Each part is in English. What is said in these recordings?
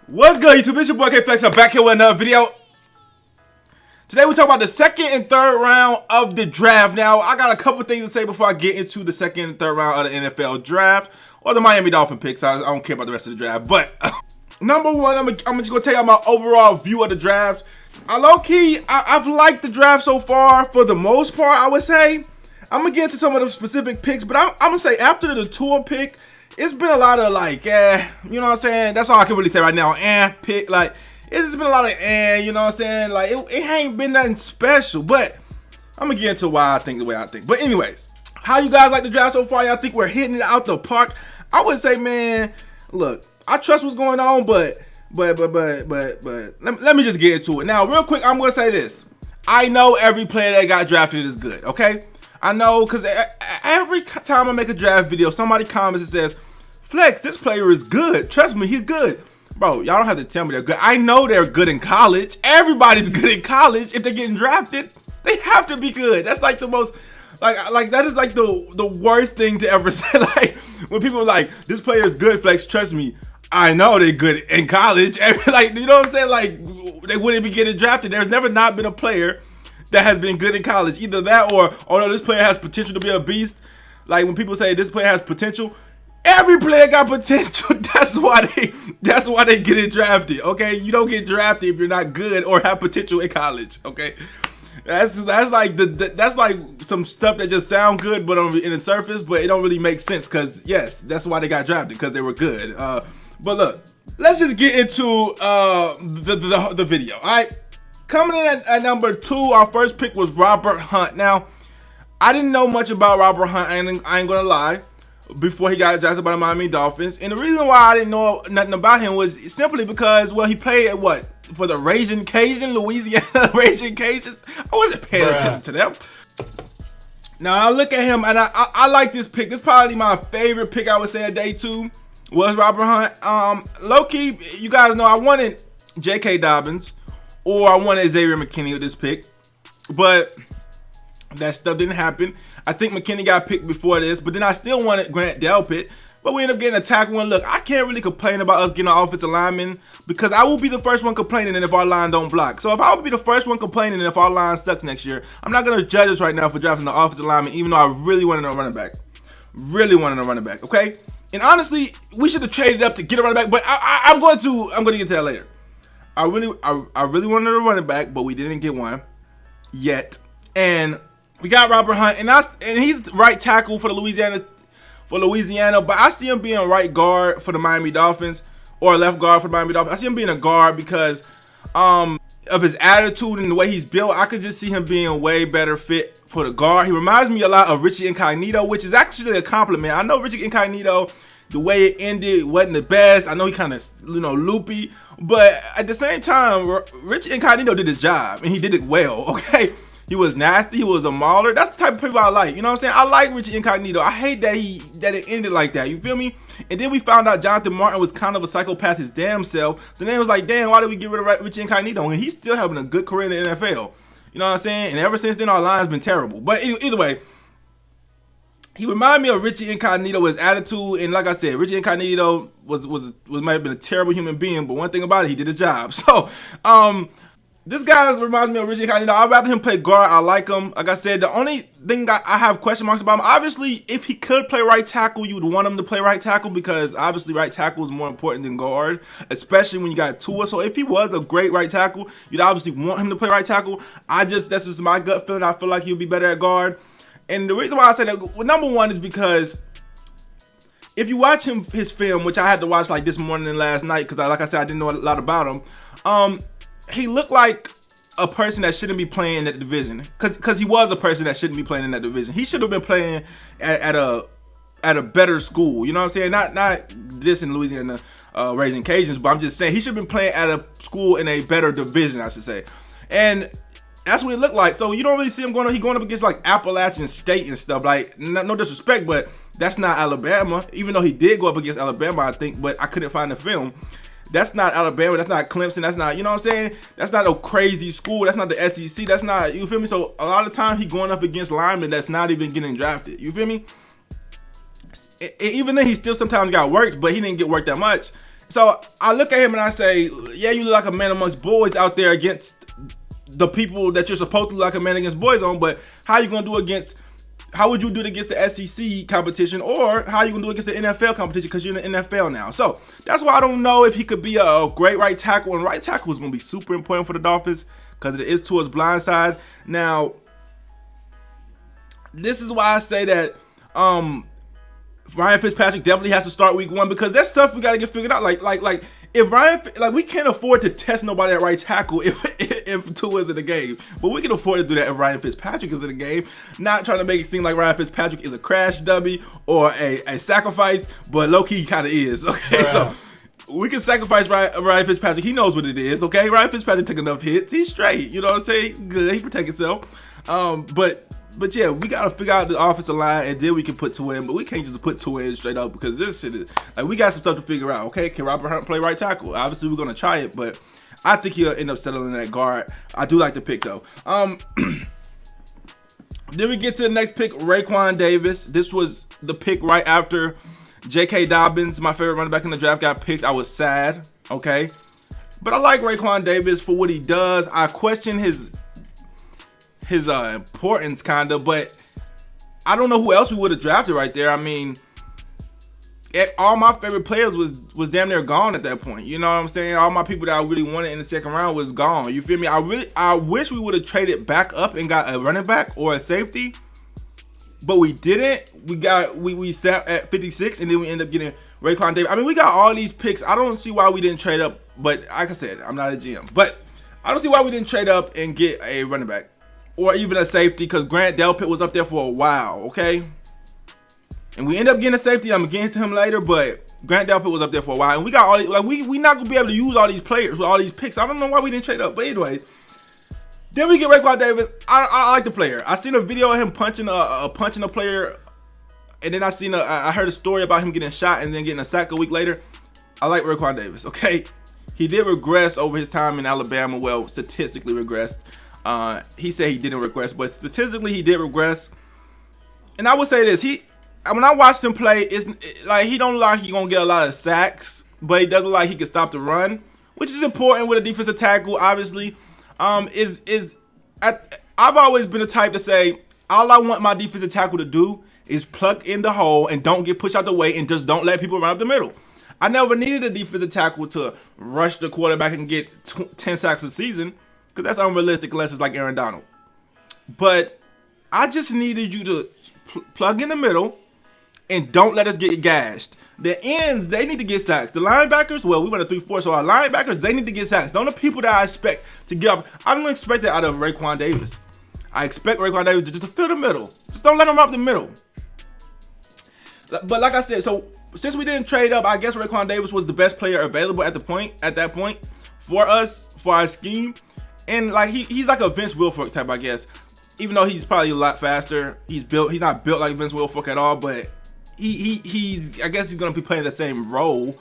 What's good, YouTube? It's your boy K-Flex. I'm back here with another video. Today we talk about the second and third round of the draft. Now, I got a couple things to say before I get into the second and third round of the NFL draft or the Miami Dolphins picks. I don't care about the rest of the draft. But number one, I'm just gonna tell you my overall view of the draft. I've liked the draft so far for the most part. I would say I'm gonna get into some of the specific picks, but I'm gonna say after the Tua pick, it's been a lot of like, you know what I'm saying? That's all I can really say right now. Pick, like, it's just been a lot of, you know what I'm saying? Like, it ain't been nothing special, but I'm gonna get into why I think the way I think. But anyways, how you guys like the draft so far? Y'all think we're hitting it out the park? I would say, man, look, I trust what's going on, but let me just get into it. Now, real quick, I'm gonna say this. I know every player that got drafted is good, okay? I know, because every time I make a draft video, somebody comments and says, Flex, this player is good. Trust me, he's good. Bro, y'all don't have to tell me they're good. I know they're good in college. Everybody's good in college. If they're getting drafted, they have to be good. That's like the most, like that is like the worst thing to ever say. Like, when people are like, this player is good, Flex, trust me. I know they're good in college. Like, you know what I'm saying? Like, they wouldn't be getting drafted. There's never not been a player that has been good in college. Either that or, oh no, this player has potential to be a beast. Like, when people say this player has potential, every player got potential. That's why they get it drafted. Okay, you don't get drafted if you're not good or have potential in college. Okay, that's like that's like some stuff that just sound good, but in the surface, but it don't really make sense. Cause yes, that's why they got drafted, because they were good. But look, let's just get into the video. All right, coming in at number 2, our first pick was Robert Hunt. Now, I didn't know much about Robert Hunt. I ain't gonna lie. Before he got drafted by the Miami Dolphins, and the reason why I didn't know nothing about him was simply because, well, he played at what, for the Raging Cajun, Louisiana Raging Cajuns. I wasn't paying attention to them. Now I look at him and I like this pick. This is probably my favorite pick, I would say, at day 2 was Robert Hunt. Low key, you guys know I wanted J.K. Dobbins or I wanted Xavier McKinney with this pick, but that stuff didn't happen. I think McKinney got picked before this, but then I still wanted Grant Delpit, but we ended up getting a tackle. And look, I can't really complain about us getting an offensive lineman, because I will be the first one complaining if our line don't block. So if I would be the first one complaining if our line sucks next year, I'm not going to judge us right now for drafting the offensive lineman, even though I really wanted a running back. Really wanted a running back, okay? And honestly, we should have traded up to get a running back, but I'm going to get to that later. I really wanted a running back, but we didn't get one yet. And we got Robert Hunt, and he's right tackle for Louisiana, but I see him being right guard for the Miami Dolphins, or left guard for the Miami Dolphins. I see him being a guard because of his attitude and the way he's built. I could just see him being a way better fit for the guard. He reminds me a lot of Richie Incognito, which is actually a compliment. I know Richie Incognito, the way it ended wasn't the best. I know he kind of, loopy, but at the same time, Richie Incognito did his job, and he did it well, okay? He was nasty. He was a mauler. That's the type of people I like. You know what I'm saying? I like Richie Incognito. I hate that it ended like that. You feel me? And then we found out Jonathan Martin was kind of a psychopath his damn self. So then it was like, damn, why did we get rid of Richie Incognito? And he's still having a good career in the NFL. You know what I'm saying? And ever since then, our line's been terrible. But either way, he reminded me of Richie Incognito, his attitude. And like I said, Richie Incognito might have been a terrible human being, but one thing about it, he did his job. So, this guy reminds me of Richie Incognito. I'd rather him play guard. I like him. Like I said, the only thing I have question marks about him, obviously, if he could play right tackle, you would want him to play right tackle, because obviously right tackle is more important than guard, especially when you got Tua. So if he was a great right tackle, you'd obviously want him to play right tackle. That's just my gut feeling. I feel like he would be better at guard. And the reason why I say that, well, number one, is because if you watch his film, which I had to watch like this morning and last night, because like I said, I didn't know a lot about him. He looked like a person that shouldn't be playing in that division, because he was a person that shouldn't be playing in that division. He should have been playing at a better school. You know what I'm saying? Not this in Louisiana Raging Cajuns, but I'm just saying he should have been playing at a school in a better division, I should say. And that's what it looked like. So you don't really see him going up against like Appalachian State and stuff. Like, no disrespect, but that's not Alabama. Even though he did go up against Alabama, I think, but I couldn't find the film. That's not Alabama. That's not Clemson. That's not, you know what I'm saying? That's not a crazy school. That's not the SEC. That's not, you feel me? So a lot of times he going up against linemen that's not even getting drafted. You feel me? Even then, he still sometimes got worked, but he didn't get worked that much. So I look at him and I say, yeah, you look like a man amongst boys out there against the people that you're supposed to look like a man against boys on, but how you gonna do against? How would you do it against the SEC competition, or how you gonna do it against the NFL competition because you're in the NFL now? So that's why I don't know if he could be a great right tackle, and right tackle is gonna be super important for the Dolphins because it is towards blind side. Now, this is why I say that Ryan Fitzpatrick definitely has to start week 1 because that's stuff we got to get figured out. Like if Ryan, like we can't afford to test nobody at right tackle if Tua is in the game, but we can afford to do that if Ryan Fitzpatrick is in the game. Not trying to make it seem like Ryan Fitzpatrick is a crash dummy or a sacrifice, but low key kind of is. Okay, so we can sacrifice Ryan Fitzpatrick. He knows what it is. Okay, Ryan Fitzpatrick took enough hits. He's straight. You know what I'm saying? He's good. He protect himself. But yeah, we gotta figure out the offensive line, and then we can put Tua in. But we can't just put Tua in straight up because this shit is like we got some stuff to figure out. Okay, can Robert Hunt play right tackle? Obviously, we're gonna try it, but I think he'll end up settling in that guard. I do like the pick though. Then we get to the next pick, Raekwon Davis. This was the pick right after J.K. Dobbins, my favorite running back in the draft, got picked. I was sad. Okay, but I like Raekwon Davis for what he does. I question his importance kind of, but I don't know who else we would have drafted right there. I mean, all my favorite players was damn near gone at that point. You know what I'm saying? All my people that I really wanted in the second round was gone. You feel me? I wish we would have traded back up and got a running back or a safety, but we didn't. We sat at 56 and then we ended up getting Raekwon Davis. I mean, we got all these picks. I don't see why we didn't trade up, but like I said, I'm not a GM, but I don't see why we didn't trade up and get a running back or even a safety, because Grant Delpit was up there for a while, okay? And we end up getting a safety. I'm getting to him later, but Grant Delpit was up there for a while. And we got all these, like, we not going to be able to use all these players with all these picks. I don't know why we didn't trade up. But anyway, then we get Raekwon Davis. I like the player. I seen a video of him punching a player, and then I heard a story about him getting shot and then getting a sack a week later. I like Raekwon Davis, okay? He did regress over his time in Alabama. Well, statistically regressed. He said he didn't regress, but statistically he did regress. And I would say this: when I watched him play, it's like he don't look like he gonna get a lot of sacks, but he doesn't look like he can stop the run, which is important with a defensive tackle. Obviously, I've always been the type to say all I want my defensive tackle to do is plug in the hole and don't get pushed out the way and just don't let people run up the middle. I never needed a defensive tackle to rush the quarterback and get 10 sacks a season, because that's unrealistic unless it's like Aaron Donald. But I just needed you to plug in the middle and don't let us get gashed. The ends, they need to get sacks. The linebackers, well, we went a 3-4, so our linebackers, they need to get sacks. Don't the people that I expect to get off. I don't expect that out of Raekwon Davis. I expect Raekwon Davis to just fill the middle. Just don't let him up the middle. But like I said, so since we didn't trade up, I guess Raekwon Davis was the best player available at that point for us, for our scheme. And like he's like a Vince Wilfork type, I guess. Even though he's probably a lot faster, he's not built like Vince Wilfork at all. But I guess he's gonna be playing the same role.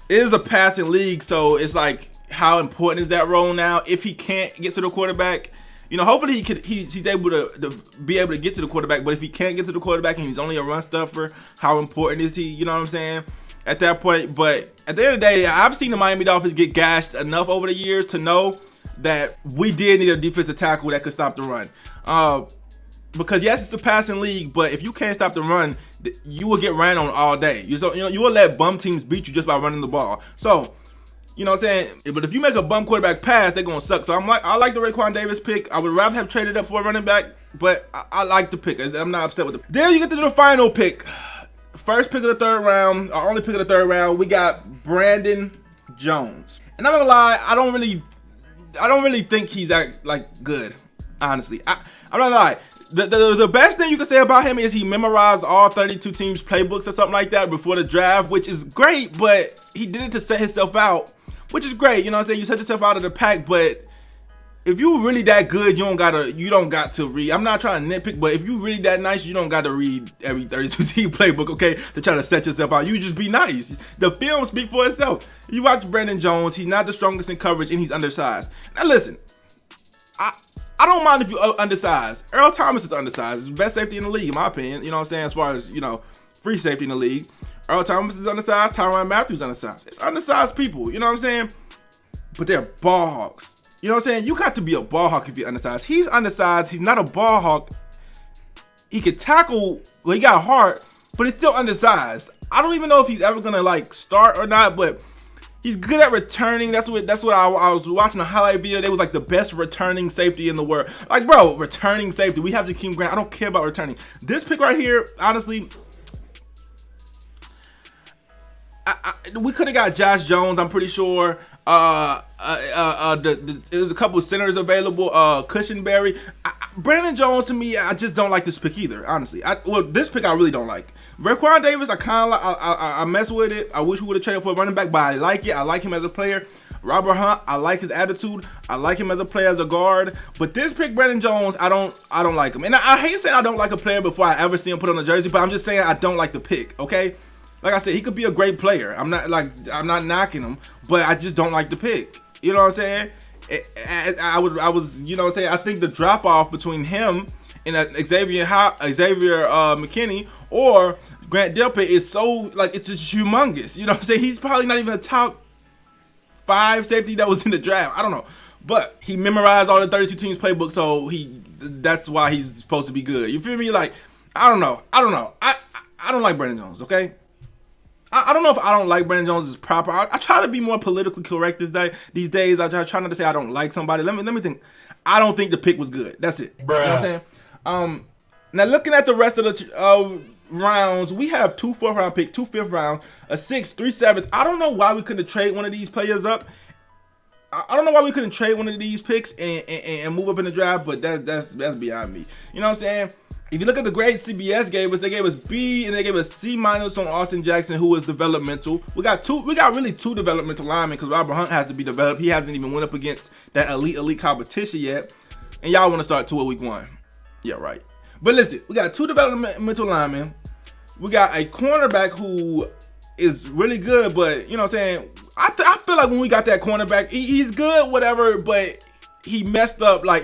It is a passing league, so it's like, how important is that role now? If he can't get to the quarterback, you know, hopefully he's able to be able to get to the quarterback. But if he can't get to the quarterback and he's only a run stuffer, how important is he? You know what I'm saying? At that point. But at the end of the day, I've seen the Miami Dolphins get gashed enough over the years to know that we did need a defensive tackle that could stop the run. Because yes, it's a passing league, but if you can't stop the run, you will get ran on all day. You will let bum teams beat you just by running the ball. So, you know what I'm saying? But if you make a bum quarterback pass, they're gonna suck. So I like the Raekwon Davis pick. I would rather have traded up for a running back, but I like the pick. I'm not upset with it. Then you get to the final pick. First pick of the third round, our only pick of the third round, we got Brandon Jones. And I'm not gonna lie, I don't really think he's that like good. Honestly, I'm not gonna lie. The best thing you can say about him is he memorized all 32 teams' playbooks or something like that before the draft, which is great. But he did it to set himself out, which is great. You know what I'm saying? You set yourself out of the pack, but if you really that good, you don't got to read. I'm not trying to nitpick, but if you really that nice, you don't got to read every 32 team playbook, okay, to try to set yourself out. You just be nice. The film speaks for itself. You watch Brandon Jones, he's not the strongest in coverage and he's undersized. Now listen, I don't mind if you're undersized. Earl Thomas is undersized. He's the best safety in the league, in my opinion. You know what I'm saying? As far as, you know, free safety in the league. Earl Thomas is undersized. Tyrann Mathieu is undersized. It's undersized people. You know what I'm saying? But they're ball hawks. You know what I'm saying? You got to be a ball hawk if you're undersized. He's undersized. He's not a ball hawk. He could tackle. Well, he got heart, but he's still undersized. I don't even know if he's ever gonna like start or not, but he's good at returning. That's what I was watching a highlight video. They was like the best returning safety in the world. Like, bro, returning safety. We have Jakeem Grant. I don't care about returning. This pick right here, honestly, we could have got Josh Jones. I'm pretty sure. There was a couple of centers available. Cushenberry. Brandon Jones, to me, I just don't like this pick either. Honestly, this pick I really don't like. Raekwon Davis, I kind of like. I mess with it. I wish we would have traded for a running back, but I like it. I like him as a player. Robert Hunt, I like his attitude. I like him as a player, as a guard. But this pick, Brandon Jones, I don't like him. And I hate saying I don't like a player before I ever see him put on a jersey, but I'm just saying I don't like the pick. Okay. Like I said, he could be a great player. I'm not knocking him, but I just don't like the pick. You know what I'm saying? I was, you know what I'm saying? I think the drop off between him and Xavier McKinney or Grant Delpit is so, like, it's just humongous. You know what I'm saying? He's probably not even a top 5 safety that was in the draft. I don't know. But he memorized all the 32 teams playbook, so that's why he's supposed to be good. You feel me? Like, I don't know. I don't like Brandon Jones, okay? I don't know if I don't like Brandon Jones is proper. I try to be more politically correct these days. I try not to say I don't like somebody. Let me think. I don't think the pick was good. That's it. Bruh. You know what I'm saying? Now looking at the rest of the rounds, we have 2 4th-round picks, 2 5th rounds, a 6th, 3 7th. I don't know why we couldn't trade one of these players up. I don't know why we couldn't trade one of these picks and move up in the draft, but that's beyond me. You know what I'm saying? If you look at the grades CBS gave us, they gave us B and they gave us C- on Austin Jackson, who was developmental. We got really two developmental linemen because Robert Hunt has to be developed. He hasn't even went up against that elite competition yet. And y'all want to start 2 at week 1. Yeah, right. But listen, we got 2 developmental linemen. We got a cornerback who is really good, but you know what I'm saying? I feel like when we got that cornerback, he's good, whatever, but he messed up. Like,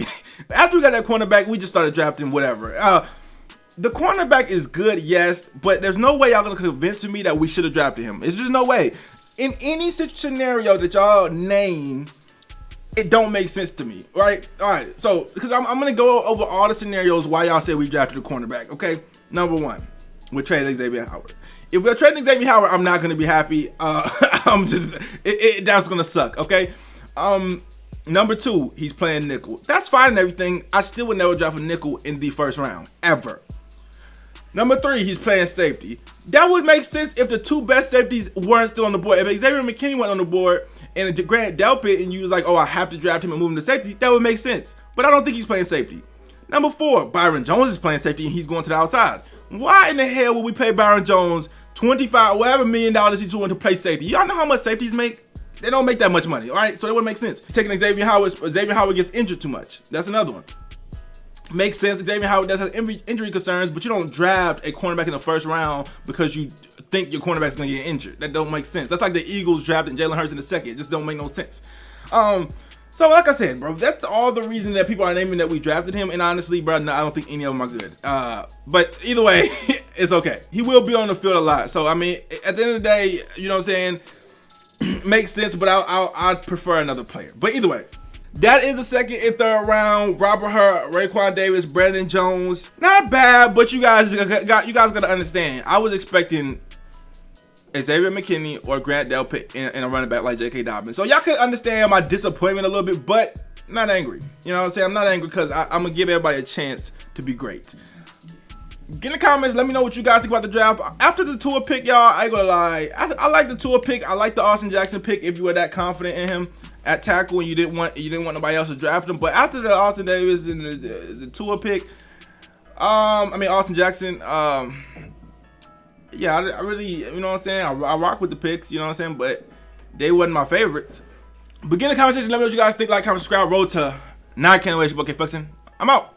after we got that cornerback, we just started drafting whatever. The cornerback is good, yes, but there's no way y'all gonna convince me that we should have drafted him. It's just no way. In any scenario that y'all name, it don't make sense to me, right? All right, so because I'm gonna go over all the scenarios why y'all said we drafted a cornerback. Okay, number 1, we're trading Xavier Howard. If we're trading Xavier Howard, I'm not gonna be happy. That's gonna suck. Okay. Number 2, he's playing nickel. That's fine and everything. I still would never draft a nickel in the 1st round, ever. Number 3, he's playing safety. That would make sense if the 2 best safeties weren't still on the board. If Xavier McKinney went on the board and Grant Delpit and you was like, oh, I have to draft him and move him to safety, that would make sense. But I don't think he's playing safety. Number 4, Byron Jones is playing safety and he's going to the outside. Why in the hell would we pay Byron Jones $25, whatever $1 million he's doing to play safety? Y'all know how much safeties make? They don't make that much money, all right? So that wouldn't make sense. Taking Xavier Howard gets injured too much. That's another one. Makes sense. Xavier Howard does have injury concerns, but you don't draft a cornerback in the 1st round because you think your cornerback's gonna get injured. That don't make sense. That's like the Eagles drafting Jalen Hurts in the 2nd. It just don't make no sense. So like I said, bro, that's all the reason that people are naming that we drafted him. And honestly, bro, no, I don't think any of them are good. But either way, it's okay. He will be on the field a lot. So I mean, at the end of the day, you know what I'm saying? Makes sense, but I'd prefer another player. But either way, that is the 2nd and 3rd round. Robert Hunt, Raekwon Davis, Brandon Jones. Not bad, but you guys gotta understand. I was expecting Xavier McKinney or Grant Delpit and a running back like J.K. Dobbins. So y'all can understand my disappointment a little bit, but not angry. You know what I'm saying? I'm not angry because I'm gonna give everybody a chance to be great. Get in the comments, let me know what you guys think about the draft. After the Tua pick, y'all, I ain't gonna lie. I like the Tua pick. I like the Austin Jackson pick if you were that confident in him at tackle and you didn't want nobody else to draft him. But after the Austin Davis and the Tua pick, Austin Jackson, yeah, I really, you know what I'm saying? I rock with the picks, you know what I'm saying? But they wasn't my favorites. But get in the comment section, let me know what you guys think. Like, comment, subscribe, road to 9K. Okay, flexing. I'm out.